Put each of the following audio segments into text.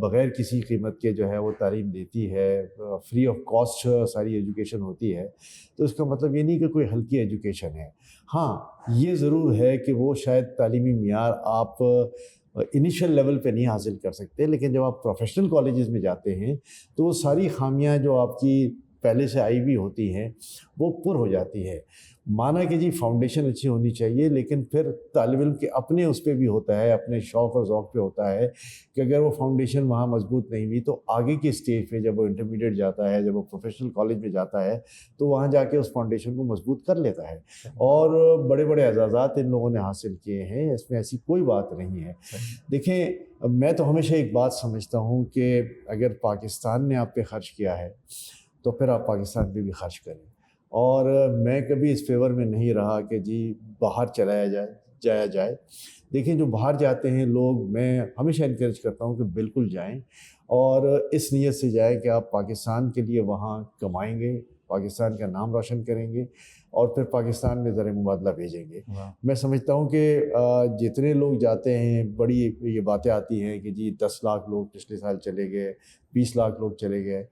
بغیر کسی قیمت کے جو ہے وہ تعلیم دیتی ہے، فری آف کاسٹ ساری ایجوکیشن ہوتی ہے، تو اس کا مطلب یہ نہیں کہ کوئی ہلکی ایجوکیشن ہے. ہاں یہ ضرور ہے کہ وہ شاید تعلیمی معیار آپ انیشیل لیول پہ نہیں حاصل کر سکتے، لیکن جب آپ پروفیشنل کالجز میں جاتے ہیں تو وہ ساری خامیاں جو آپ کی پہلے سے آئی ہوئی ہوتی ہیں وہ پر ہو جاتی ہے. مانا کہ جی فاؤنڈیشن اچھی ہونی چاہیے، لیکن پھر طالب علم کے اپنے اس پہ بھی ہوتا ہے، اپنے شوق اور ذوق پہ ہوتا ہے کہ اگر وہ فاؤنڈیشن وہاں مضبوط نہیں ہوئی تو آگے کے اسٹیج پہ جب وہ انٹرمیڈیٹ جاتا ہے، جب وہ پروفیشنل کالج میں جاتا ہے تو وہاں جا کے اس فاؤنڈیشن کو مضبوط کر لیتا ہے. اور بڑے بڑے اعزازات ان لوگوں نے حاصل کیے ہیں، اس میں ایسی کوئی بات نہیں ہے. دیکھیں میں تو ہمیشہ ایک بات سمجھتا ہوں کہ اگر پاکستان نے آپ پہ خرچ کیا ہے تو پھر آپ پاکستان پہ بھی خرچ کریں. اور میں کبھی اس فیور میں نہیں رہا کہ جی باہر جایا جائے. دیکھیں جو باہر جاتے ہیں لوگ، میں ہمیشہ انکریج کرتا ہوں کہ بالکل جائیں، اور اس نیت سے جائیں کہ آپ پاکستان کے لیے وہاں کمائیں گے، پاکستان کا نام روشن کریں گے، اور پھر پاکستان میں زر مبادلہ بھیجیں گے. میں سمجھتا ہوں کہ جتنے لوگ جاتے ہیں بڑی یہ باتیں آتی ہیں کہ جی 10 لاکھ لوگ پچھلے سال چلے گئے، 20 لاکھ لوگ چلے گئے.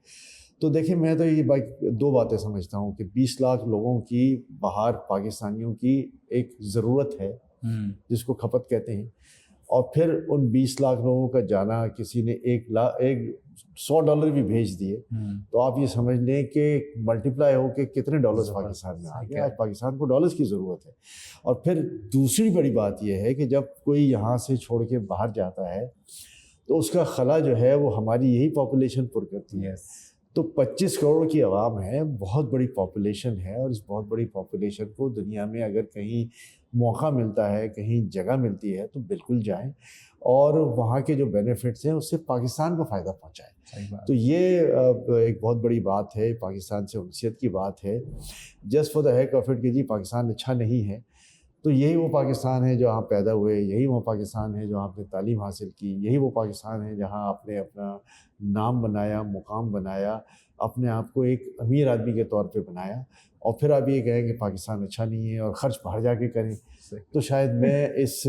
تو دیکھیں میں تو یہ دو باتیں سمجھتا ہوں کہ 20 لاکھ لوگوں کی باہر پاکستانیوں کی ایک ضرورت ہے جس کو کھپت کہتے ہیں، اور پھر ان 20 لاکھ لوگوں کا جانا، کسی نے $100 بھی بھیج دیے تو آپ یہ سمجھ لیں کہ ملٹیپلائی ہو کے کتنے ڈالرز پاکستان میں آ گئے. آج پاکستان کو ڈالرز کی ضرورت ہے. اور پھر دوسری بڑی بات یہ ہے کہ جب کوئی یہاں سے چھوڑ کے باہر جاتا ہے تو اس کا خلا جو ہے وہ ہماری یہی پاپولیشن پر کرتی ہے. تو 25 کروڑ کی عوام ہے، بہت بڑی پاپولیشن ہے، اور اس بہت بڑی پاپولیشن کو دنیا میں اگر کہیں موقع ملتا ہے، کہیں جگہ ملتی ہے تو بالکل جائیں، اور وہاں کے جو بینیفٹس ہیں اس سے پاکستان کو فائدہ پہنچائیں. تو یہ ایک بہت بڑی بات ہے، پاکستان سے انسیت کی بات ہے. Just for the heck of it کہ جی پاکستان اچھا نہیں ہے، تو یہی وہ پاکستان ہے جو آپ پیدا ہوئے، یہی وہ پاکستان ہے جو آپ نے تعلیم حاصل کی، یہی وہ پاکستان ہے جہاں آپ نے اپنا نام بنایا، مقام بنایا، اپنے آپ کو ایک امیر آدمی کے طور پہ بنایا. اور پھر آپ یہ کہیں کہ پاکستان اچھا نہیں ہے اور خرچ باہر جا کے کریں، تو شاید میں اس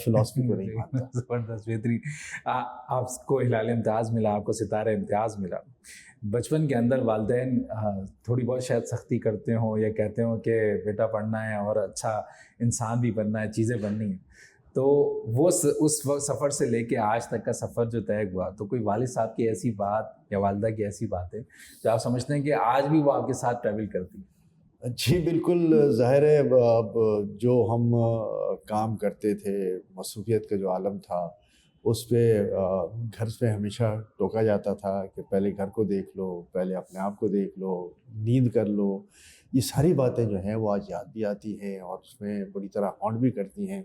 فلاسفی کو نہیں مانتا. زبردست، بہترین. آپ کو ہلال امتیاز ملا، آپ کو ستارہ امتیاز ملا. بچپن کے اندر والدین تھوڑی بہت شاید سختی کرتے ہوں یا کہتے ہوں کہ بیٹا پڑھنا ہے اور اچھا انسان بھی بننا ہے، چیزیں بننی ہیں، تو وہ اس وقت سفر سے لے کے آج تک کا سفر جو طے ہوا، تو کوئی والد صاحب کی ایسی بات یا والدہ کی ایسی بات ہے جو آپ سمجھتے ہیں کہ آج بھی وہ آپ کے ساتھ ٹریول کرتی ہیں؟ جی بالکل. ظاہر ہے اب جو ہم کام کرتے تھے، مصروفیت کا جو عالم تھا اس پہ گھر پہ ہمیشہ ٹوکا جاتا تھا کہ پہلے گھر کو دیکھ لو، پہلے اپنے آپ کو دیکھ لو، نیند کر لو. یہ ساری باتیں جو ہیں وہ آج یاد بھی آتی ہیں اور اس میں بڑی طرح ہانٹ بھی کرتی ہیں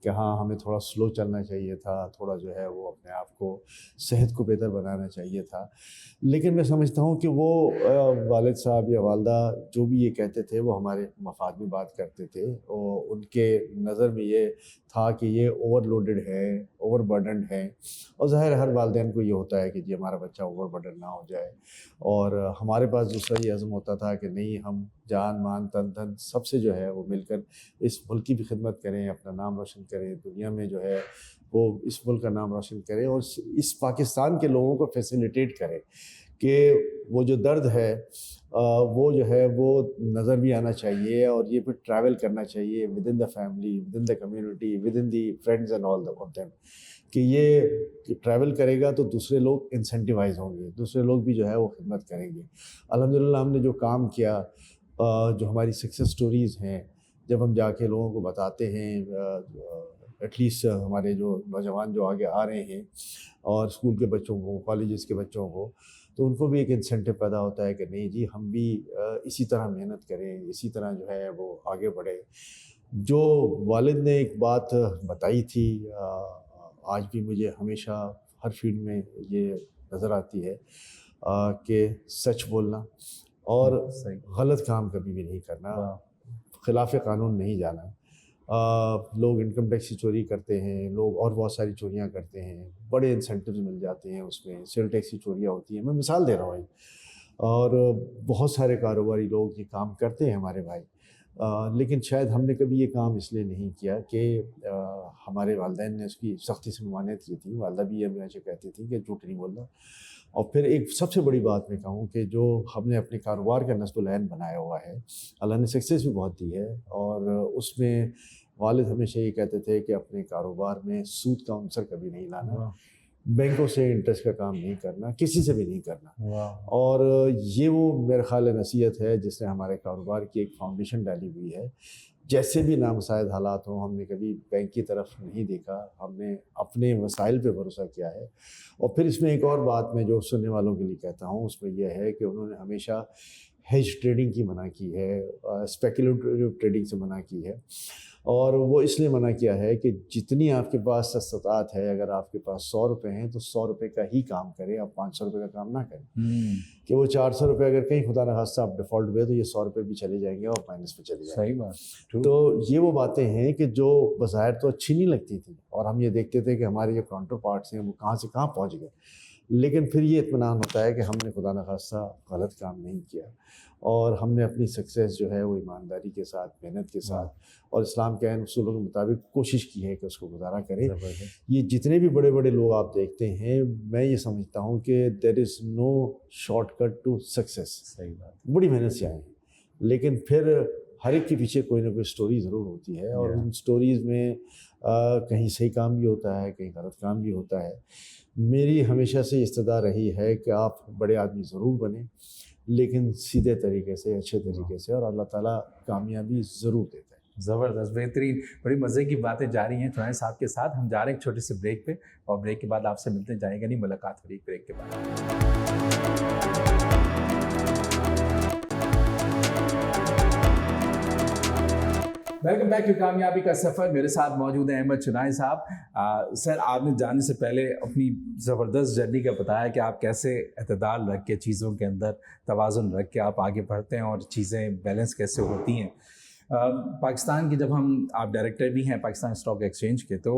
کہ ہاں ہمیں تھوڑا سلو چلنا چاہیے تھا، تھوڑا جو ہے وہ اپنے آپ کو صحت کو بہتر بنانا چاہیے تھا. لیکن میں سمجھتا ہوں کہ وہ والد صاحب یا والدہ جو بھی یہ کہتے تھے وہ ہمارے مفاد میں بات کرتے تھے، اور ان کے نظر میں یہ تھا کہ یہ اوور لوڈڈ ہے، اوور برڈنڈ ہے. اور ظاہر ہر والدین کو یہ ہوتا ہے کہ جی ہمارا بچہ اوور برڈن نہ ہو جائے. اور ہمارے پاس دوسرا یہ عزم ہوتا تھا کہ نہیں، ہم جان مان تن دھن سب سے جو ہے وہ مل کر اس ملک کی بھی خدمت کریں، اپنا نام روشن کریں، دنیا میں جو ہے وہ اس ملک کا نام روشن کریں، اور اس پاکستان کے لوگوں کو فیسیلیٹیٹ کریں کہ وہ جو درد ہے وہ جو ہے وہ نظر بھی آنا چاہیے، اور یہ پھر ٹریول کرنا چاہیے with in the family, with in the community, with in the friends and all of them, کہ یہ ٹریول کرے گا تو دوسرے لوگ انسینٹیوائز ہوں گے، دوسرے لوگ بھی جو ہے وہ خدمت کریں گے. الحمدللہ ہم نے جو کام کیا، جو ہماری سکسیس سٹوریز ہیں، جب ہم جا کے لوگوں کو بتاتے ہیں، ایٹ لیسٹ ہمارے جو نوجوان جو آگے آ رہے ہیں اور اسکول کے بچوں کو، کالجز کے بچوں کو، تو ان کو بھی ایک انسینٹیو پیدا ہوتا ہے کہ نہیں جی ہم بھی اسی طرح محنت کریں، اسی طرح جو ہے وہ آگے بڑھیں. جو والد نے ایک بات بتائی تھی، آج بھی مجھے ہمیشہ ہر فیلڈ میں یہ نظر آتی ہے کہ سچ بولنا اور غلط کام کبھی بھی نہیں کرنا، خلاف قانون نہیں جانا. لوگ انکم ٹیکس کی چوری کرتے ہیں، لوگ اور بہت ساری چوریاں کرتے ہیں، بڑے انسینٹیوز مل جاتے ہیں اس میں، سیل ٹیکس کی چوریاں ہوتی ہیں، میں مثال دے رہا ہوں. اور بہت سارے کاروباری لوگ یہ کام کرتے ہیں ہمارے بھائی، لیکن شاید ہم نے کبھی یہ کام اس لیے نہیں کیا کہ ہمارے والدین نے اس کی سختی سے ممانعت کی تھی. والدہ بھی یہ ہمیشہ کہتی تھی کہ جھوٹ نہیں بولنا. اور پھر ایک سب سے بڑی بات میں کہوں کہ جو ہم نے اپنے کاروبار کا نصب العین بنایا ہوا ہے, اللہ نے سکسیس بھی بہت دی ہے, اور اس میں والد ہمیشہ یہ کہتے تھے کہ اپنے کاروبار میں سود کا عنصر کبھی نہیں لانا, بینکوں سے انٹرسٹ کا کام نہیں کرنا, کسی سے بھی نہیں کرنا. اور یہ وہ میرے خیال نصیحت ہے جس نے ہمارے کاروبار کی ایک فاؤنڈیشن ڈالی ہوئی ہے. جیسے بھی نامساعد حالات ہوں, ہم نے کبھی بینک کی طرف نہیں دیکھا, ہم نے اپنے وسائل پہ بھروسہ کیا ہے. اور پھر اس میں ایک اور بات میں جو سننے والوں کے لیے کہتا ہوں, اس میں یہ ہے کہ انہوں نے ہمیشہ ہیج ٹریڈنگ کی منع کی ہے, اسپیکولیٹو ٹریڈنگ سے منع کی ہے. اور وہ اس لیے منع کیا ہے کہ جتنی آپ کے پاس استطاعت ہے, اگر آپ کے پاس 100 روپے ہیں تو 100 روپے کا ہی کام کریں, آپ 500 روپے کا کام نہ کریں. کہ وہ 400 روپے اگر کہیں خدا نخواستہ آپ ڈیفالٹ ہوئے تو یہ 100 روپے بھی چلے جائیں گے اور مائنس پہ چلے جائیں گے. صحیح بات. تو یہ وہ باتیں ہیں کہ جو بظاہر تو اچھی نہیں لگتی تھیں, اور ہم یہ دیکھتے تھے کہ ہمارے جو کاؤنٹر پارٹس ہیں وہ کہاں سے کہاں پہنچ گئے. لیکن پھر یہ اطمینان ہوتا ہے کہ ہم نے خدا نخواستہ غلط کام نہیں کیا, اور ہم نے اپنی سکسیس جو ہے وہ ایمانداری کے ساتھ, محنت کے ساتھ, اور اسلام کے عین اصولوں کے مطابق کوشش کی ہے کہ اس کو گزارا کریں. یہ جتنے بھی بڑے بڑے لوگ آپ دیکھتے ہیں, میں یہ سمجھتا ہوں کہ دیر از نو شارٹ کٹ ٹو سکسیس. صحیح بات. بڑی محنت سے آئے ہیں, لیکن پھر ہر ایک کے پیچھے کوئی نہ کوئی سٹوری ضرور ہوتی ہے, اور ان سٹوریز میں کہیں صحیح کام بھی ہوتا ہے, کہیں غلط کام بھی ہوتا ہے. میری ہمیشہ سے استدا رہی ہے کہ آپ بڑے آدمی ضرور بنیں, لیکن سیدھے طریقے سے, اچھے طریقے سے, اور اللہ تعالیٰ کامیابی ضرور دیتا ہے. زبردست, بہترین, بڑی مزے کی باتیں جاری ہیں چنائے صاحب کے ساتھ. ہم جا رہے ہیں ایک چھوٹے سے بریک پہ, اور بریک کے بعد آپ سے ملتے جائیں گے, نہیں ملاقات ہوگی بریک کے بعد. ویلکم بیک ٹو کامیابی کا سفر. میرے ساتھ موجود ہیں احمد چنائے صاحب. سر, آپ نے جانے سے پہلے اپنی زبردست جرنی کا بتایا کہ آپ کیسے اعتدال رکھ کے, چیزوں کے اندر توازن رکھ کے آپ آگے بڑھتے ہیں, اور چیزیں بیلنس کیسے ہوتی ہیں. پاکستان کی جب آپ ڈائریکٹر بھی ہیں پاکستان اسٹاک ایکسچینج کے, تو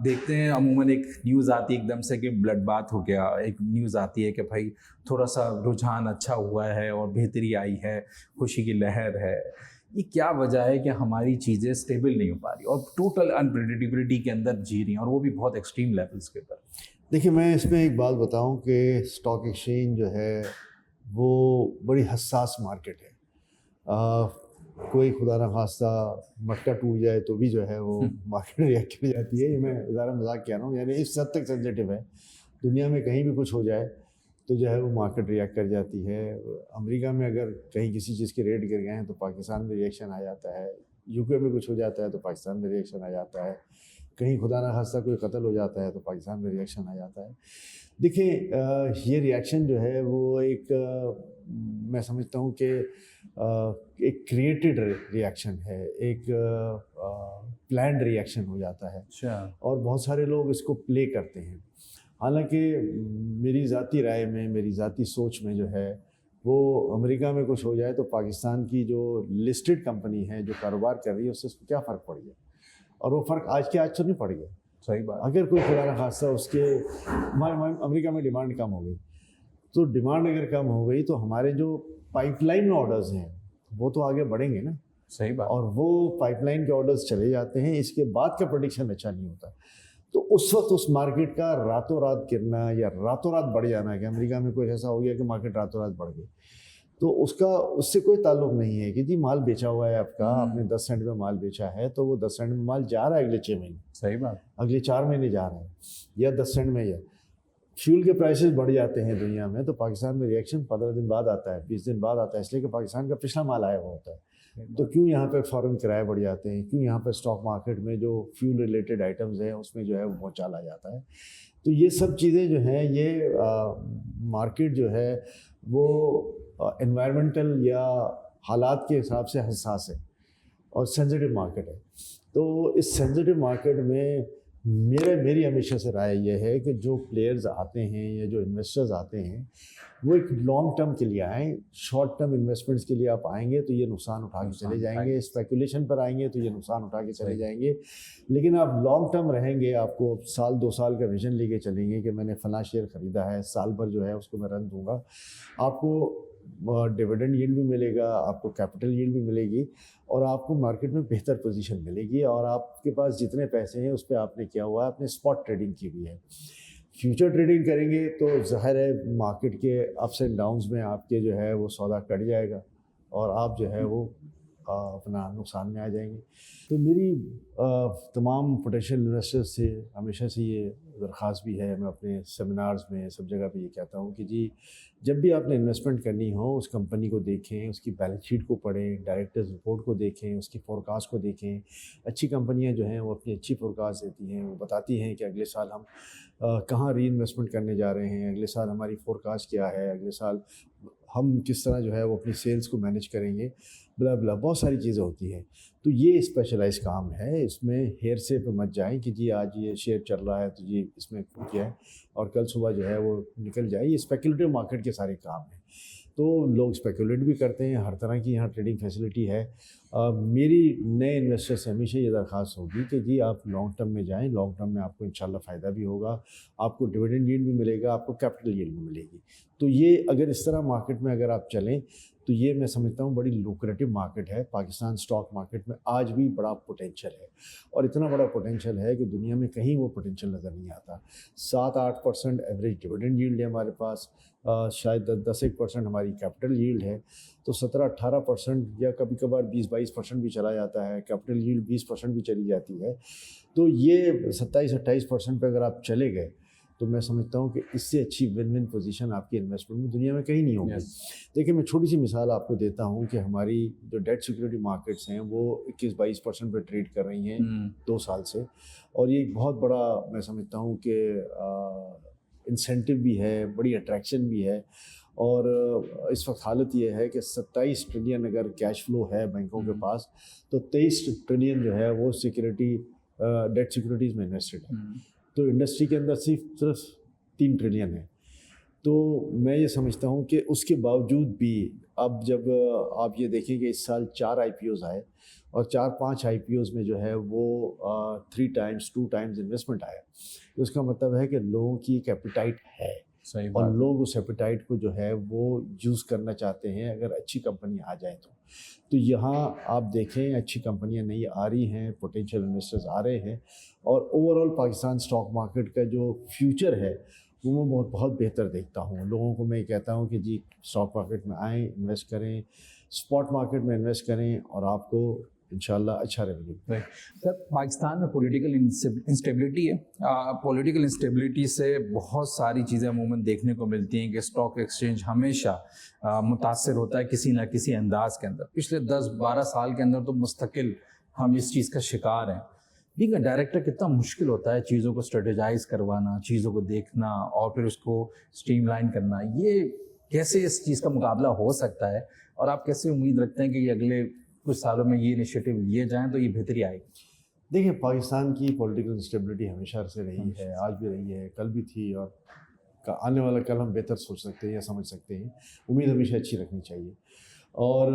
دیکھتے ہیں عموماً ایک نیوز آتی ہے ایک دم سے کہ بلڈ بات ہو گیا, ایک نیوز آتی ہے کہ بھائی تھوڑا سا رجحان اچھا ہوا ہے اور بہتری آئی ہے, خوشی کی لہر ہے. یہ کیا وجہ ہے کہ ہماری چیزیں سٹیبل نہیں ہو پا رہی اور ٹوٹل انپریڈکٹیبلٹی کے اندر جی رہی ہیں, اور وہ بھی بہت ایکسٹریم لیولز کے اوپر؟ دیکھیے, میں اس میں ایک بات بتاؤں کہ اسٹاک ایکسچینج جو ہے وہ بڑی حساس مارکیٹ ہے. کوئی خدا نخواستہ مٹکا ٹوٹ جائے تو بھی جو ہے وہ مارکیٹ ریئیکٹ کر جاتی ہے. یہ میں ظاہر مذاق کہہ رہا ہوں, یعنی اس حد تک سینسیٹیو ہے. دنیا میں کہیں بھی کچھ ہو جائے تو جو ہے وہ مارکیٹ ریئیکٹ کر جاتی ہے. امریکہ میں اگر کہیں کسی چیز کے ریٹ گر گئے ہیں تو پاکستان میں ریئیکشن آ جاتا ہے. یو کے میں کچھ ہو جاتا ہے تو پاکستان میں ریئیکشن آ جاتا ہے. کہیں خدا نخواستہ کوئی قتل ہو جاتا ہے تو پاکستان میں ریئیکشن آ جاتا ہے. دیکھیں, یہ ریئیکشن جو ہے وہ ایک, میں سمجھتا ہوں کہ ایک کریٹڈ ریئیکشن ہے, ایک پلانڈ ریئیکشن ہو جاتا ہے. اور بہت سارے لوگ اس کو پلے کرتے ہیں. حالانکہ میری ذاتی رائے میں, میری ذاتی سوچ میں جو ہے وہ امریکہ میں کچھ ہو جائے تو پاکستان کی جو لسٹڈ کمپنی ہے جو کاروبار کر رہی ہے اس سے کیا فرق پڑ گیا, اور وہ فرق آج کے آج تو نہیں پڑ گیا. صحیح بات. اگر کوئی خدا نخواستہ اس کے امریکہ میں ڈیمانڈ کم ہو گئی, تو ڈیمانڈ اگر کم ہو گئی تو ہمارے جو پائپ لائن میں آرڈرز ہیں وہ تو آگے بڑھیں گے نا. صحیح بات. اور وہ پائپ لائن کے آرڈرز چلے جاتے ہیں, اس کے بعد کا پریڈکشن اچھا نہیں ہوتا. تو اس وقت اس مارکیٹ کا راتوں رات گرنا یا راتوں رات بڑھ جانا ہے کہ امریکہ میں کوئی ایسا ہو گیا کہ مارکیٹ راتوں رات بڑھ گئی, تو اس سے کوئی تعلق نہیں ہے کہ جی مال بیچا ہوا ہے آپ کا, آپ نے 10 سینٹ میں مال بیچا ہے تو وہ 10 سینٹ میں مال جا رہا ہے اگلے 6 مہینے. صحیح بات. اگلے 4 مہینے جا رہا ہے, یا 10 سینٹ میں. یا فیول کے پرائسز بڑھ جاتے ہیں دنیا میں تو پاکستان میں ریئیکشن 15 دن بعد آتا ہے, 20 دن بعد آتا ہے, اس لیے کہ پاکستان کا پچھلا مال آیا ہوا ہوتا ہے. تو کیوں یہاں پہ فوراً کرائے بڑھ جاتے ہیں, کیوں یہاں پہ اسٹاک مارکیٹ میں جو فیول ریلیٹڈ آئٹمز ہیں اس میں جو ہے وہ بہت چال آ جاتا ہے. تو یہ سب چیزیں جو ہیں, یہ مارکیٹ جو ہے وہ انوائرمنٹل یا حالات کے حساب سے حساس ہے اور سینسیٹیو مارکیٹ ہے. تو اس سینسیٹیو مارکیٹ میں میری ہمیشہ سے رائے یہ ہے کہ جو پلیئرز آتے ہیں یا جو انویسٹرز آتے ہیں وہ ایک لانگ ٹرم کے لیے آئیں. شارٹ ٹرم انویسٹمنٹس کے لیے آپ آئیں گے تو یہ نقصان اٹھا کے چلے جائیں گے, اسپیکولیشن پر آئیں گے تو یہ نقصان اٹھا کے چلے جائیں گے. لیکن آپ لانگ ٹرم رہیں گے, آپ کو سال 2 سال کا ویژن لے کے چلیں گے کہ میں نے فلاں شیئر خریدا ہے, سال بھر جو ہے اس کو میں رن دوں گا, آپ کو ڈیویڈنڈ ییلڈ بھی ملے گا، آپ کو کیپٹل ییلڈ بھی ملے گی، اور آپ کو مارکیٹ میں بہتر پوزیشن ملے گی، اور آپ کے پاس جتنے پیسے ہیں اس پہ آپ نے کیا ہوا ہے، آپ نے اسپاٹ ٹریڈنگ کی ہوئی ہے۔ فیوچر ٹریڈنگ کریں گے تو ظاہر ہے مارکیٹ کے اپس اینڈ ڈاؤنز میں آپ کے جو ہے وہ سودا کٹ جائے گا، اور آپ جو ہے وہ اپنا نقصان میں آ جائیں گے۔ تو میری تمام پوٹینشیل انویسٹرز سے ہمیشہ سے یہ درخواست بھی ہے، میں اپنے سیمینارز میں سب جگہ پہ یہ کہتا ہوں کہ جی جب بھی آپ نے انویسٹمنٹ کرنی ہو، اس کمپنی کو دیکھیں، اس کی بیلنس شیٹ کو پڑھیں، ڈائریکٹرز رپورٹ کو دیکھیں، اس کی فورکاسٹ کو دیکھیں۔ اچھی کمپنیاں جو ہیں وہ اپنی اچھی فورکاسٹ دیتی ہیں، وہ بتاتی ہیں کہ اگلے سال ہم کہاں ری انویسٹمنٹ کرنے جا رہے ہیں، اگلے سال ہماری فورکاسٹ کیا ہے، اگلے سال ہم کس طرح جو ہے وہ اپنی سیلز کو مینیج کریں گے، بلا بلا بہت ساری چیزیں ہوتی ہیں۔ تو یہ اسپیشلائز کام ہے، اس میں ہیر سے پہ مت جائیں کہ جی آج یہ شیئر چل رہا ہے تو جی اس میں کیا ہے اور کل صبح جو ہے وہ نکل جائے۔ یہ اسپیکولیٹو مارکیٹ کے سارے کام ہیں، تو لوگ اسپیکولیٹ بھی کرتے ہیں، ہر طرح کی یہاں ٹریڈنگ فیسلٹی ہے۔ میری نئے انویسٹر سے ہمیشہ یہ درخواست ہوگی کہ جی آپ لانگ ٹرم میں جائیں، لانگ ٹرم میں آپ کو انشاءاللہ فائدہ بھی ہوگا، آپ کو ڈویڈنڈ ییلڈ بھی ملے گا، آپ کو کیپٹل ییلڈ بھی ملے گی۔ تو یہ اگر اس طرح مارکیٹ میں اگر آپ چلیں تو یہ میں سمجھتا ہوں بڑی لوکریٹو مارکیٹ ہے۔ پاکستان اسٹاک مارکیٹ میں آج بھی بڑا پوٹینشیل ہے، اور اتنا بڑا پوٹینشیل ہے کہ دنیا میں کہیں وہ پوٹینشیل نظر نہیں آتا۔ 7-8% ایوریج ڈویڈنڈ ییلڈ ہے ہمارے پاس، شاید 10-1% ہماری کیپٹل ییلڈ ہے، تو 17-18% یا کبھی کبھار 20-22% بھی چلا جاتا ہے، کیپٹل ییلڈ 20% بھی چلی جاتی ہے۔ تو یہ 27-28% پہ اگر آپ چلے گئے تو میں سمجھتا ہوں کہ اس سے اچھی ون ون پوزیشن آپ کی انویسٹمنٹ میں دنیا میں کہیں نہیں ہوگی۔ دیکھیں میں چھوٹی سی مثال آپ کو دیتا ہوں کہ ہماری جو ڈیٹ سیکورٹی مارکیٹس ہیں وہ 21-22% پہ ٹریڈ کر رہی ہیں 2 سال سے، اور یہ ایک بہت بڑا میں سمجھتا ہوں کہ انسینٹیو بھی ہے، بڑی اٹریکشن بھی ہے، اور اس وقت حالت یہ ہے کہ 27 ٹریلین اگر کیش فلو ہے بینکوں کے پاس تو 23 ٹریلین جو ہے وہ سیکورٹی ڈیٹ سیکورٹیز میں انویسٹڈ ہے، تو انڈسٹری کے اندر صرف 3 ٹریلین ہے۔ تو میں یہ سمجھتا ہوں کہ اس کے باوجود بھی اب جب آپ یہ دیکھیں کہ اس سال 4 IPOs آئے اور 4-5 IPOs میں جو ہے وہ 3 ٹائمز 2 ٹائمز انویسٹمنٹ آیا، تو اس کا مطلب ہے کہ لوگوں کی ایک ایپیٹائٹ ہے، اور لوگ اس ایپیٹائٹ کو جو ہے وہ یوز کرنا چاہتے ہیں اگر اچھی کمپنی آ جائیں تو یہاں آپ دیکھیں اچھی کمپنیاں نئی آ رہی ہیں، پوٹینشیل انویسٹرز آ رہے ہیں، اور over all Pakistan stock market کا جو فیوچر ہے وہ میں بہت بہتر دیکھتا ہوں۔ لوگوں کو میں یہ کہتا ہوں کہ جی اسٹاک مارکیٹ میں آئیں، انویسٹ کریں، اسپاٹ مارکیٹ میں انویسٹ کریں، اور آپ کو انشاءاللہ اچھا ریونیو۔ سر پاکستان میں پولیٹیکل انسٹیبلٹی ہے، پولیٹیکل انسٹیبلٹی سے بہت ساری چیزیں عموماً دیکھنے کو ملتی ہیں کہ اسٹاک ایکسچینج ہمیشہ متاثر ہوتا ہے کسی نہ کسی انداز کے اندر۔ پچھلے 10-12 سال کے اندر تو مستقل ہم اس چیز کا شکار ہیں۔ بینگ اے ڈائریکٹر کتنا مشکل ہوتا ہے چیزوں کو اسٹریٹجائز کروانا، چیزوں کو دیکھنا اور پھر اس کو اسٹریم لائن کرنا۔ یہ کیسے اس چیز کا مقابلہ ہو سکتا ہے، اور آپ کیسے امید رکھتے ہیں کہ یہ اگلے کچھ سالوں میں یہ انیشیٹو لیے جائیں تو یہ بہتری آئے گی؟ دیکھیں پاکستان کی پولیٹیکل انسٹیبلٹی ہمیشہ سے رہی ہے، آج بھی رہی ہے، کل بھی تھی، اور آنے والا کل ہم بہتر سوچ سکتے ہیں یا سمجھ سکتے ہیں۔ امید ہمیشہ اچھی رکھنی چاہیے، اور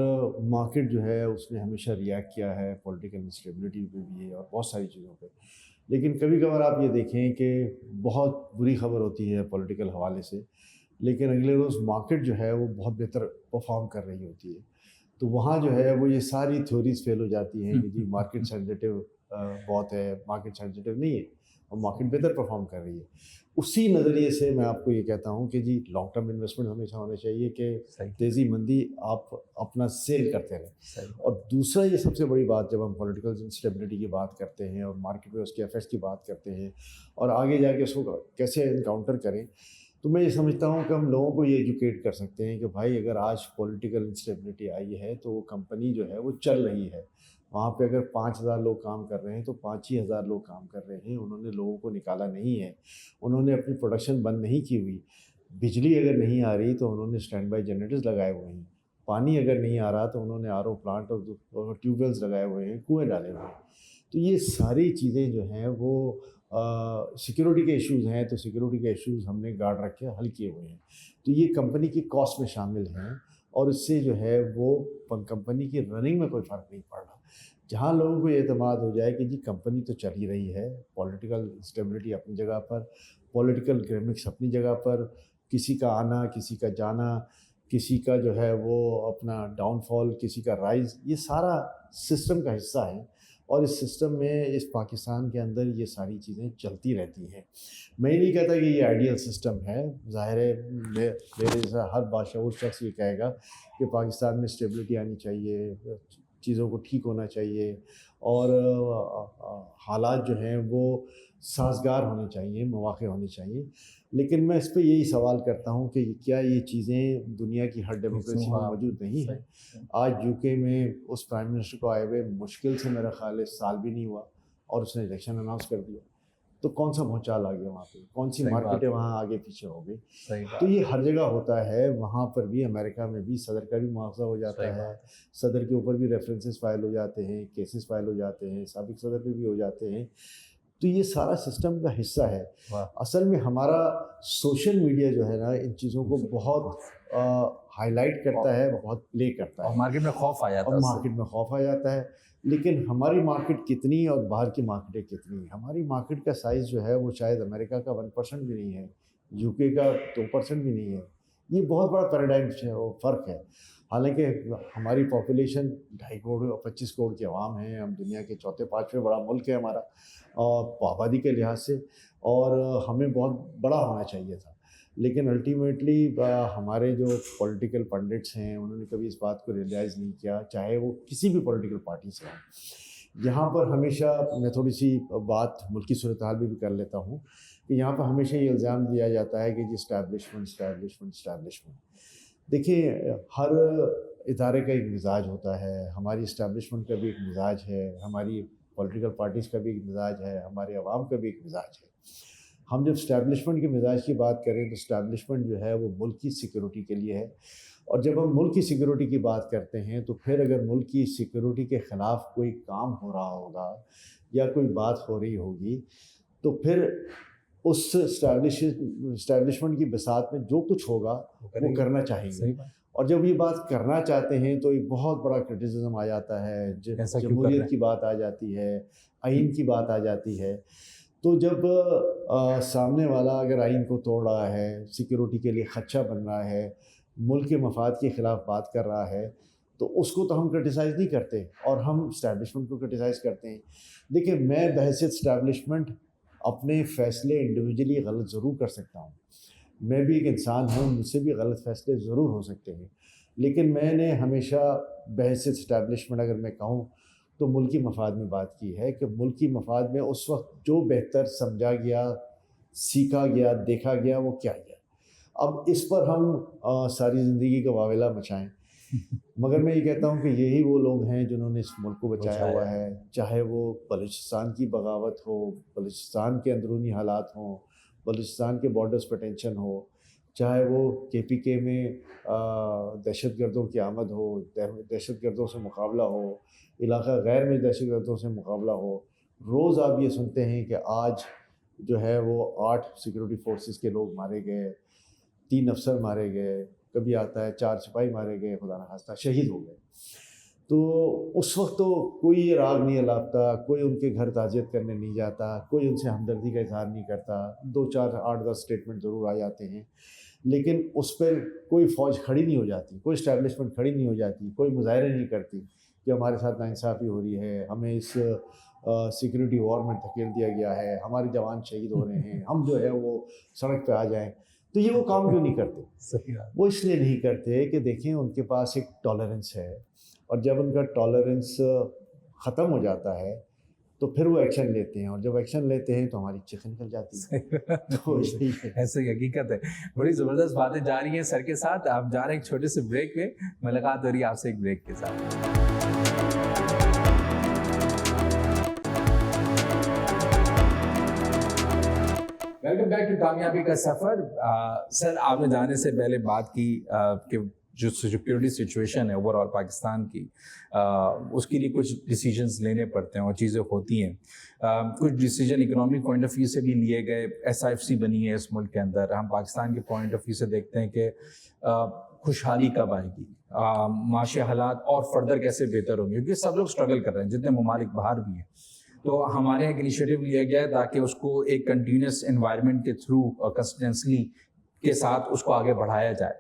مارکیٹ جو ہے اس نے ہمیشہ ریئیکٹ کیا ہے پولیٹیکل انسٹیبلٹی پہ بھی اور بہت ساری چیزوں پہ، لیکن کبھی کبھار آپ یہ دیکھیں کہ بہت بری خبر ہوتی ہے پولیٹیکل حوالے سے، لیکن اگلے روز مارکیٹ جو ہے وہ بہت بہتر پرفارم کر رہی ہوتی ہے، تو وہاں جو ہے وہ یہ ساری تھیوریز فیل ہو جاتی ہیں کہ جی مارکیٹ سینسیٹیو بہت ہے، مارکیٹ سینسیٹیو نہیں ہے، اور مارکیٹ بہتر پرفارم کر رہی ہے۔ اسی نظریے سے میں آپ کو یہ کہتا ہوں کہ جی لانگ ٹرم انویسٹمنٹ ہمیشہ ہونا چاہیے کہ تیزی مندی آپ اپنا سیل کرتے رہیں۔ اور دوسرا یہ سب سے بڑی بات جب ہم پولیٹیکل انسٹیبلٹی کی بات کرتے ہیں اور مارکیٹ میں اس کے ایفیکٹس کی بات کرتے ہیں اور آگے جا کے اس کو کیسے انکاؤنٹر کریں، تو میں یہ سمجھتا ہوں کہ ہم لوگوں کو یہ ایجوکیٹ کر سکتے ہیں کہ بھائی اگر آج پولیٹیکل انسٹیبلٹی آئی ہے تو وہ کمپنی جو ہے وہ چل رہی ہے، وہاں پہ اگر 5000 لوگ کام کر رہے ہیں تو 5,000 لوگ کام کر رہے ہیں، انہوں نے لوگوں کو نکالا نہیں ہے، انہوں نے اپنی پروڈکشن بند نہیں کی ہوئی، بجلی اگر نہیں آ رہی تو انہوں نے اسٹینڈ بائی جنریٹرز لگائے ہوئے ہیں، پانی اگر نہیں آ رہا تو انہوں نے RO پلانٹ اور ٹیوب ویلز لگائے ہوئے ہیں، کنویں ڈالے ہوئے ہیں۔ تو یہ ساری چیزیں جو ہیں وہ سیکیورٹی کے ایشوز ہیں، تو سیکیورٹی کے ایشوز ہم نے گارڈ رکھ کے حل کیے ہوئے ہیں، تو یہ کمپنی کی کاسٹ میں شامل ہیں، اور اس سے جو ہے وہ کمپنی کی رننگ میں کوئی فرق نہیں پڑ رہا۔ جہاں لوگوں کو یہ اعتماد ہو جائے کہ جی کمپنی تو چل ہی رہی ہے، پولیٹیکل اسٹیبلٹی اپنی جگہ پر، پولیٹیکل گریمکس اپنی جگہ پر، کسی کا آنا کسی کا جانا، کسی کا جو ہے وہ اپنا ڈاؤن فال، کسی کا رائز، یہ سارا سسٹم کا حصہ ہے، اور اس سسٹم میں اس پاکستان کے اندر یہ ساری چیزیں چلتی رہتی ہیں۔ میں نہیں کہتا کہ یہ آئیڈیل سسٹم ہے، ظاہر ہے میرے جیسا ہر باشعور شخص یہ کہے گا کہ پاکستان میں اسٹیبلٹی آنی چاہیے، چیزوں کو ٹھیک ہونا چاہیے، اور حالات جو ہیں وہ سازگار ہونے چاہیے، مواقع ہونے چاہیے۔ لیکن میں اس پہ یہی سوال کرتا ہوں کہ کیا یہ چیزیں دنیا کی ہر ڈیموکریسی میں موجود نہیں ہیں؟ آج یو کے میں اس پرائم منسٹر کو آئے ہوئے مشکل سے میرا خیال ہے سال بھی نہیں ہوا، اور اس نے الیکشن اناؤنس کر دیا، تو کون سا بھونچال آ گیا وہاں پہ؟ کون سی مارکیٹیں وہاں آگے پیچھے ہو گئی؟ تو یہ ہر جگہ ہوتا ہے، وہاں پر بھی امریکہ میں بھی صدر کا بھی مواخذہ ہو جاتا ہے، صدر کے اوپر بھی ریفرنسز فائل ہو جاتے ہیں، کیسز فائل ہو جاتے ہیں، سابق صدر پہ بھی ہو جاتے ہیں۔ تو یہ سارا سسٹم کا حصہ ہے۔ اصل میں ہمارا سوشل میڈیا جو ہے نا ان چیزوں کو بہت ہائی لائٹ کرتا ہے، بہت پلے کرتا ہے، مارکیٹ میں خوف آ جاتا ہے، مارکیٹ میں خوف آ جاتا ہے۔ لیکن ہماری مارکیٹ کتنی اور باہر کی مارکیٹیں کتنی؟ ہماری مارکیٹ کا سائز جو ہے وہ شاید امریکہ کا 1% بھی نہیں ہے، یو کے کا 2% بھی نہیں ہے۔ یہ بہت بڑا پیراڈائم فرق ہے۔ حالانکہ ہماری پاپولیشن 2.5 کروڑ اور 25 کروڑ کی عوام ہیں، ہم دنیا کے چوتھے پانچویں بڑا ملک ہے ہمارا آبادی کے لحاظ سے، اور ہمیں بہت بڑا ہونا چاہیے تھا۔ لیکن الٹیمیٹلی ہمارے جو پولیٹیکل پنڈٹس ہیں انہوں نے کبھی اس بات کو ریئلائز نہیں کیا، چاہے وہ کسی بھی پولیٹیکل پارٹی سے ہوں۔ یہاں پر ہمیشہ میں تھوڑی سی بات ملکی صورتحال بھی کر لیتا ہوں کہ یہاں پر ہمیشہ یہ الزام دیا جاتا ہے کہ جی اسٹیبلشمنٹ۔ دیکھیں، ہر ادارے کا ایک مزاج ہوتا ہے، ہماری اسٹیبلشمنٹ کا بھی ایک مزاج ہے، ہماری پولیٹیکل پارٹیز کا بھی ایک مزاج ہے، ہمارے عوام کا بھی ایک مزاج ہے۔ ہم جب اسٹیبلشمنٹ کے مزاج کی بات کریں تو اسٹیبلشمنٹ جو ہے وہ ملک کی سیکیورٹی کے لیے ہے، اور جب ہم ملک کی سیکیورٹی کی بات کرتے ہیں تو پھر اگر ملک کی سیکیورٹی کے خلاف کوئی کام ہو رہا ہوگا یا کوئی بات ہو رہی ہوگی تو پھر اس اسٹیبلشمنٹ کی بساط میں جو کچھ ہوگا وہ کرنا چاہیے۔ اور جب یہ بات کرنا چاہتے ہیں تو ایک بہت بڑا کرٹیسزم آ جاتا ہے، جمہوریت کی بات آ جاتی ہے، آئین کی بات آ جاتی ہے۔ تو جب سامنے والا اگر آئین کو توڑ رہا ہے، سیکیورٹی کے لیے خدشہ بن رہا ہے، ملک کے مفاد کے خلاف بات کر رہا ہے، تو اس کو تو ہم کرٹیسائز نہیں کرتے، اور ہم اسٹیبلشمنٹ کو کرٹیسائز کرتے ہیں۔ دیکھیں، میں بحیثیت اسٹیبلشمنٹ اپنے فیصلے انڈیویجولی غلط ضرور کر سکتا ہوں، میں بھی ایک انسان ہوں، مجھ سے بھی غلط فیصلے ضرور ہو سکتے ہیں، لیکن میں نے ہمیشہ بحیثیت اسٹیبلشمنٹ اگر میں کہوں تو ملکی مفاد میں بات کی ہے کہ ملکی مفاد میں اس وقت جو بہتر سمجھا گیا، سیکھا گیا، دیکھا گیا، وہ کیا گیا۔ اب اس پر ہم ساری زندگی کا واویلا مچائیں، مگر میں یہ کہتا ہوں کہ یہی وہ لوگ ہیں جنہوں نے اس ملک کو بچایا ہوا ہے، چاہے وہ بلوچستان کی بغاوت ہو، بلوچستان کے اندرونی حالات ہوں، بلوچستان کے بارڈرز پر ٹینشن ہو، چاہے وہ KPK میں دہشت گردوں کی آمد ہو، دہشت گردوں سے مقابلہ ہو، علاقہ غیر میں دہشت گردوں سے مقابلہ ہو۔ روز آپ یہ سنتے ہیں کہ آج جو ہے وہ 8 سیکورٹی فورسز کے لوگ مارے گئے، 3 افسر مارے گئے، کبھی آتا ہے 4 سپاہی مارے گئے، خدا نخواستہ شہید ہو گئے۔ تو اس وقت تو کوئی راگ نہیں الاپتا، کوئی ان کے گھر تعزیت کرنے نہیں جاتا، کوئی ان سے ہمدردی کا اظہار نہیں کرتا، 2 4 8 10 اسٹیٹمنٹ ضرور آ جاتے ہیں، لیکن اس پر کوئی فوج کھڑی نہیں ہو جاتی، کوئی اسٹیبلشمنٹ کھڑی نہیں ہو جاتی، کوئی مظاہرے نہیں کرتی کہ ہمارے ساتھ ناانصافی ہو رہی ہے، ہمیں اس سیکورٹی وار میں دھکیل دیا گیا ہے، ہمارے جوان شہید ہو رہے ہیں، ہم جو ہے وہ سڑک پہ آ جائیں۔ تو یہ وہ کام کیوں نہیں کرتے؟ وہ اس لیے نہیں کرتے کہ دیکھیں ان کے پاس ایک ٹالرنس ہے، اور جب ان کا ٹالرنس ختم ہو جاتا ہے تو پھر وہ ایکشن لیتے ہیں، اور جب ایکشن لیتے ہیں تو ہماری چیخ نکل جاتی ہے۔ تو ایسے حقیقت ہے، بڑی زبردست باتیں جا رہی ہیں سر کے ساتھ۔ آپ جا رہے ہیں ایک چھوٹے سے بریک میں، ملاقات ہو رہی ہے آپ سے ایک بریک کے ساتھ۔ ویلکم بیک ٹو کامیابی کا سفر۔ سر، آپ نے جانے سے پہلے بات کی کہ جو سیکورٹی سچویشن ہے اوور آل پاکستان کی، اس کے لیے کچھ ڈیسیجنز لینے پڑتے ہیں اور چیزیں ہوتی ہیں۔ کچھ decision economic point of view سے بھی لیے گئے، SIFC بنی ہے اس ملک کے اندر۔ ہم پاکستان کے پوائنٹ آف ویو سے دیکھتے ہیں کہ خوشحالی کب آئے گی، معاشی حالات اور فردر کیسے بہتر ہوں گے، کیونکہ سب لوگ اسٹرگل کر رہے ہیں، جتنے ممالک باہر بھی ہیں۔ تو ہمارے ایک انیشیٹو لیا گیا ہے تاکہ اس کو ایک کنٹینیوس انوائرمنٹ کے تھرو اور کنسسٹنسلی کے ساتھ اس کو آگے بڑھایا جائے۔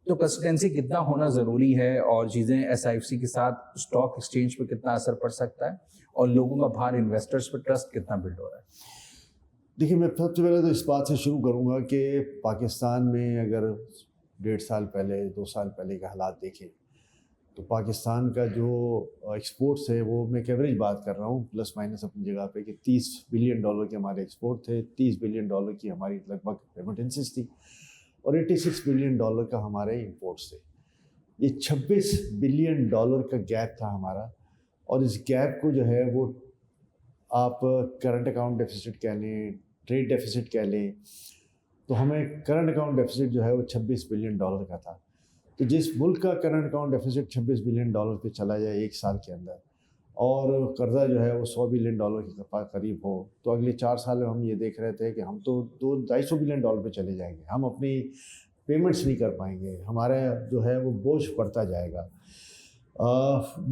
تو کنسسٹنسی کتنا ہونا ضروری ہے اور چیزیں SIFC کے ساتھ اسٹاک ایکسچینج پہ کتنا اثر پڑ سکتا ہے اور لوگوں کا باہر انویسٹرز پہ ٹرسٹ کتنا بلڈ ہو رہا ہے؟ دیکھیے میں سب سے پہلے تو اس بات سے شروع کروں گا کہ پاکستان میں اگر 1.5 سال پہلے 2 سال پہلے کے حالات دیکھیں تو پاکستان کا جو ایکسپورٹس ہے وہ میں ایوریج بات کر رہا ہوں پلس مائنس اپنی جگہ پہ کہ $30 بلین کے ہمارے ایکسپورٹ تھے، $30 بلین کی ہماری لگ بھگ ریمیٹنسز تھی اور $86 بلین کا ہمارے امپورٹس تھے۔ یہ $26 بلین کا گیپ تھا ہمارا، اور اس گیپ کو جو ہے وہ آپ کرنٹ اکاؤنٹ ڈیفیسٹ کہہ لیں، ٹریڈ ڈیفیسٹ کہہ لیں، تو ہمیں کرنٹ اکاؤنٹ ڈیفیسٹ جو ہے وہ $26 بلین کا تھا۔ تو جس ملک کا کرنٹ اکاؤنٹ ڈیفیسٹ $26 بلین پہ چلا جائے ایک سال کے اندر اور قرضہ جو ہے وہ $100 بلین کے قریب ہو، تو اگلے 4 سال میں ہم یہ دیکھ رہے تھے کہ ہم تو 200-250 بلین پہ چلے جائیں گے، ہم اپنی پیمنٹس نہیں کر پائیں گے، ہمارا جو ہے وہ بوجھ بڑھتا جائے گا۔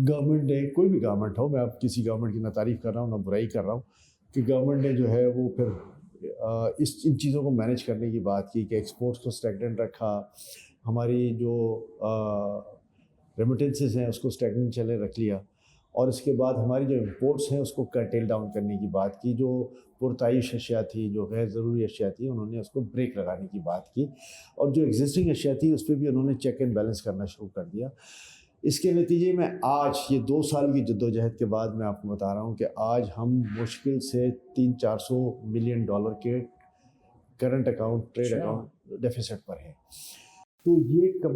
گورنمنٹ نے، کوئی بھی گورنمنٹ ہو، میں اب کسی گورنمنٹ کی نہ تعریف کر رہا ہوں نہ برائی کر رہا ہوں، کہ گورنمنٹ نے جو ہے وہ پھر ان چیزوں کو مینیج کرنے کی بات کی کہ ایکسپورٹس کو اسٹیگننٹ رکھا، ہماری جو ریمیٹنسز ہیں اس کو اسٹیگننٹ چلے رکھ لیا، اور اس کے بعد ہماری جو امپورٹس ہیں اس کو کرٹیل ڈاؤن کرنے کی بات کی، جو پرتعیش اشیاء تھی، جو غیر ضروری اشیاء تھی، انہوں نے اس کو بریک لگانے کی بات کی، اور جو ایگزسٹنگ اشیاء تھی اس پہ بھی انہوں نے چیک اینڈ بیلنس کرنا شروع کر دیا۔ اس کے نتیجے میں آج یہ 2 سال کی جدوجہد کے بعد میں آپ کو بتا رہا ہوں کہ آج ہم مشکل سے $300-400 ملین کے current account, trade account deficit پر ہیں۔ تو یہ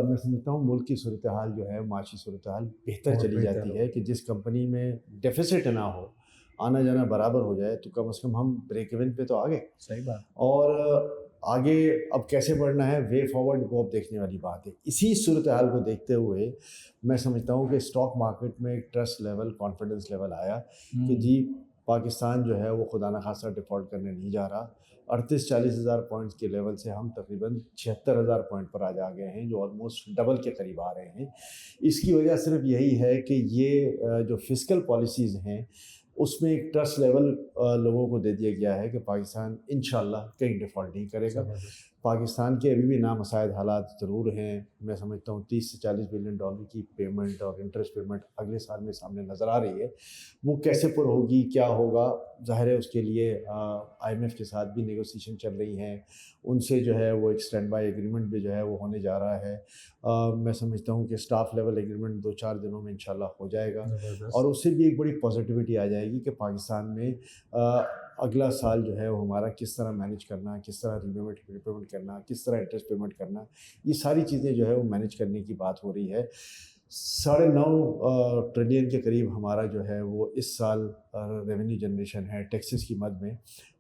میں سمجھتا ہوں ملک کی صورتحال جو ہے، معاشی صورتحال بہتر چلی جاتی ہے کہ جس کمپنی میں ڈیفیسٹ نہ ہو، آنا جانا برابر ہو جائے، تو کم از کم ہم بریک ایون پہ تو آگے۔ صحیح بات۔ اور آگے اب کیسے بڑھنا ہے، وے فارورڈ وہ اب دیکھنے والی بات ہے۔ اسی صورتحال کو دیکھتے ہوئے میں سمجھتا ہوں کہ اسٹاک مارکیٹ میں ایک ٹرسٹ لیول، کانفیڈنس لیول آیا کہ جی پاکستان جو ہے وہ خدا نخواستہ ڈیفالٹ کرنے نہیں جا رہا۔ 38-40 ہزار پوائنٹس کے لیول سے ہم تقریباً 76 ہزار پوائنٹ پر آ گئے ہیں، جو آلموسٹ ڈبل کے قریب آ رہے ہیں۔ اس کی وجہ صرف یہی ہے کہ یہ جو فسکل پالیسیز ہیں اس میں ایک ٹرسٹ لیول لوگوں کو دے دیا گیا ہے کہ پاکستان انشاءاللہ کہیں ڈیفالٹ نہیں کرے گا۔ پاکستان کے ابھی بھی نامساعد حالات ضرور ہیں، میں سمجھتا ہوں 30 سے 40 بلین ڈالر کی پیمنٹ اور انٹرسٹ پیمنٹ اگلے سال میں سامنے نظر آ رہی ہے۔ وہ کیسے پر ہوگی، کیا ہوگا، ظاہر ہے اس کے لیے IMF کے ساتھ بھی نیگوسیشن چل رہی ہیں، ان سے جو ہے وہ ایک اسٹینڈ بائی ایگریمنٹ بھی جو ہے وہ ہونے جا رہا ہے۔ میں سمجھتا ہوں کہ اسٹاف لیول ایگریمنٹ 2-4 دنوں میں انشاءاللہ ہو جائے گا، اور اس سے بھی ایک بڑی پازیٹیوٹی آ جائے گی کہ پاکستان میں اگلا سال جو ہے وہ ہمارا کس طرح مینیج کرنا، کس طرح ریپیمنٹ کرنا، کس طرح انٹرسٹ پیمنٹ کرنا، یہ ساری چیزیں جو ہے وہ مینیج کرنے کی بات ہو رہی ہے۔ 9.5 ٹریلین کے قریب ہمارا جو ہے وہ اس سال ریونیو جنریشن ہے ٹیکسز کی مد میں،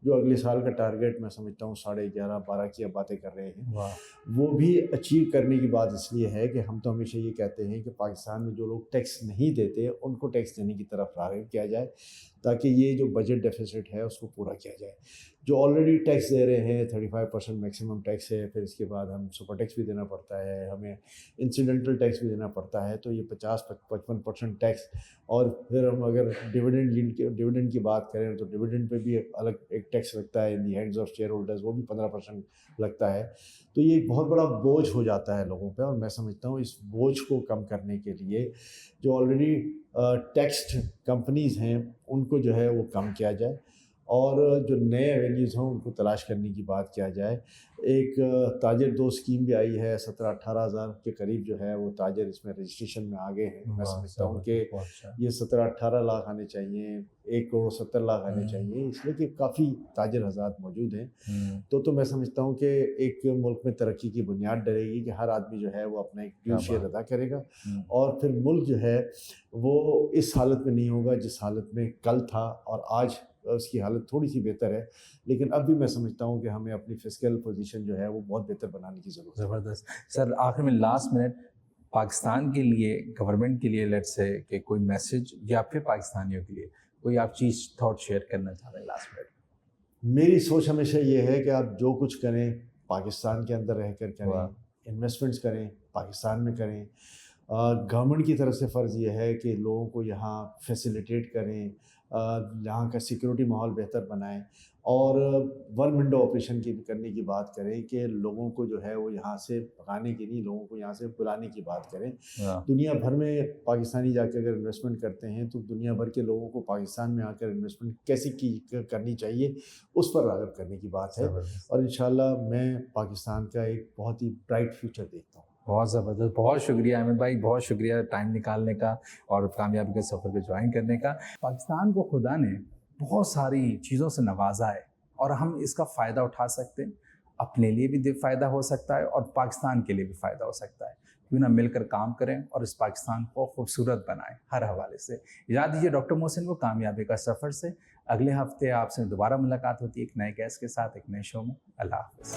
جو اگلے سال کا ٹارگیٹ میں سمجھتا ہوں 11.5-12 کی اب باتیں کر رہے ہیں۔ وہ بھی اچیو کرنے کی بات اس لیے ہے کہ ہم تو ہمیشہ یہ کہتے ہیں کہ پاکستان میں جو لوگ ٹیکس نہیں دیتے ان کو ٹیکس دینے کی طرف راغب کیا جائے، تاکہ یہ جو بجٹ ڈیفیسٹ ہے اس کو پورا کیا جائے۔ جو آلریڈی ٹیکس دے رہے ہیں 35% میکسیمم ٹیکس ہے، پھر اس کے بعد ہم سپر ٹیکس بھی دینا پڑتا ہے، ہمیں انسیڈنٹل ٹیکس بھی دینا پڑتا ہے، تو یہ 50-55% ٹیکس، اور پھر ہم اگر ڈیویڈنڈ کی بات کریں تو ڈیویڈنڈ پہ بھی الگ ایک ٹیکس لگتا ہے in the hands of shareholders, وہ بھی 15% لگتا ہے۔ تو یہ ایک بہت بڑا بوجھ ہو جاتا ہے لوگوں پہ، اور میں سمجھتا ہوں اس بوجھ کو کم کرنے کے لیے جو آلریڈی ٹیکسڈ کمپنیز ہیں ان کو جو ہے وہ کم کیا جائے، اور جو نئے ایونیوز ہوں ان کو تلاش کرنے کی بات کیا جائے۔ ایک تاجر دو اسکیم بھی آئی ہے، 17-18 ہزار کے قریب جو ہے وہ تاجر اس میں رجسٹریشن میں آگے ہیں۔ میں سمجھتا ہوں کہ یہ 17-18 لاکھ آنے چاہیے، 1.70 کروڑ آنے چاہیے، اس لیے کہ کافی تاجر حضرات موجود ہیں۔ تو میں سمجھتا ہوں کہ ایک ملک میں ترقی کی بنیاد ڈلے گی کہ ہر آدمی جو ہے وہ اپنا ایک ڈیو شیئر ادا کرے گا، اور پھر ملک جو ہے وہ اس حالت میں نہیں ہوگا جس حالت میں کل تھا، اور آج اس کی حالت تھوڑی سی بہتر ہے، لیکن اب بھی میں سمجھتا ہوں کہ ہمیں اپنی فسکل پوزیشن جو ہے وہ بہت بہتر بنانے کی ضرورت ہے۔ زبردست سر، آخر میں لاسٹ منٹ پاکستان کے لیے، گورنمنٹ کے لیے لیٹس سے کہ کوئی میسج، یا پھر پاکستانیوں کے لیے کوئی آپ چیز تھاٹ شیئر کرنا چاہ رہے ہیں لاسٹ منٹ؟ میری سوچ ہمیشہ یہ ہے کہ آپ جو کچھ کریں پاکستان کے اندر رہ کر کریں، انویسٹمنٹس کریں پاکستان میں کریں، گورنمنٹ کی طرف سے فرض یہ ہے کہ لوگوں کو یہاں فیسیلیٹیٹ کریں، یہاں کا سیکورٹی ماحول بہتر بنائیں، اور ون ونڈو آپریشن کی کرنے کی بات کریں کہ لوگوں کو جو ہے وہ یہاں سے بھگانے کی نہیں، لوگوں کو یہاں سے بلانے کی بات کریں۔ دنیا بھر میں پاکستانی جا کے اگر انویسٹمنٹ کرتے ہیں تو دنیا بھر کے لوگوں کو پاکستان میں آ کر انویسٹمنٹ کیسے کرنی چاہیے اس پر راغب کرنے کی بات ہے، اور انشاءاللہ میں پاکستان کا ایک بہت ہی برائٹ فیوچر دیکھتا ہوں۔ بہت زبردست، بہت شکریہ احمد بھائی، بہت شکریہ ٹائم نکالنے کا اور کامیابی کے سفر پہ جوائن کرنے کا۔ پاکستان کو خدا نے بہت ساری چیزوں سے نوازا ہے اور ہم اس کا فائدہ اٹھا سکتے ہیں، اپنے لیے بھی فائدہ ہو سکتا ہے اور پاکستان کے لیے بھی فائدہ ہو سکتا ہے۔ کیوں نہ مل کر کام کریں اور اس پاکستان کو خوبصورت بنائیں ہر حوالے سے۔ یاد دیجیے ڈاکٹر محسن کو کامیابی کا سفر سے۔ اگلے ہفتے آپ سے دوبارہ ملاقات ہوتی ہے ایک نئے گیسٹ کے ساتھ، ایک نئے شو میں۔ اللہ حافظ۔